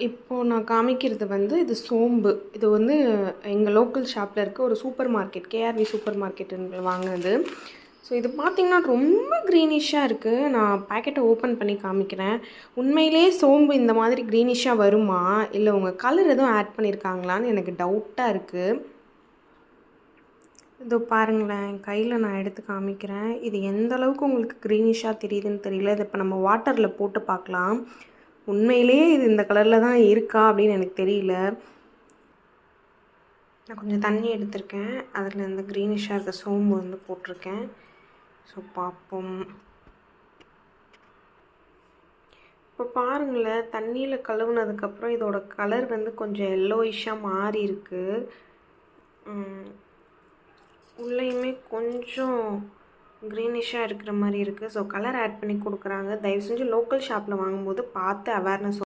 இப்போ நான் காமிக்கிறது வந்து இது சோம்பு. இது வந்து எங்க லோக்கல் ஷாப்ல இருக்க ஒரு சூப்பர் மார்க்கெட், கேஆர்வி சூப்பர் மார்க்கெட்டுன்னு வாங்குனது. ஸோ இது பார்த்தீங்கன்னா ரொம்ப க்ரீனிஷ்ஷா இருக்கு. நான் பாக்கெட்ட ஓப்பன் பண்ணி காமிக்கிறேன். உண்மையிலேயே சோம்பு இந்த மாதிரி க்ரீனிஷ்ஷா வருமா? இல்ல உங்க கலர் எதுவும் ஆட் பண்ணியிருக்காங்களான்னு எனக்கு டவுட்டா இருக்கு. இதோ பாருங்களேன், என் கையில நான் எடுத்து காமிக்கிறேன். இது எந்த அளவுக்கு உங்களுக்கு க்ரீனிஷ்ஷா தெரியுதுன்னு தெரியல. இத இப்ப நம்ம வாட்டர்ல போட்டு பார்க்கலாம். உண்மையிலேயே இது இந்த கலர்ல தான் இருக்கா அப்படின்னு எனக்கு தெரியல. நான் கொஞ்சம் தண்ணி எடுத்திருக்கேன். அதில் இந்த க்ரீனிஷ்ஷாக இருக்க சோம்பு வந்து போட்டிருக்கேன். ஸோ பார்ப்போம். இப்போ பாருங்களேன், தண்ணியில் கழுவுனதுக்கப்புறம் இதோட கலர் வந்து கொஞ்சம் எல்லோயிஷாக மாறி இருக்கு. உள்ளேயுமே கொஞ்சம் க்ரீனிஷாக இருக்கிற மாதிரி இருக்குது. ஸோ கலர் ஆட் பண்ணி கொடுக்குறாங்க. தயவு செஞ்சு லோக்கல் ஷாப்பில் வாங்கும்போது பார்த்து அவேர்னஸ்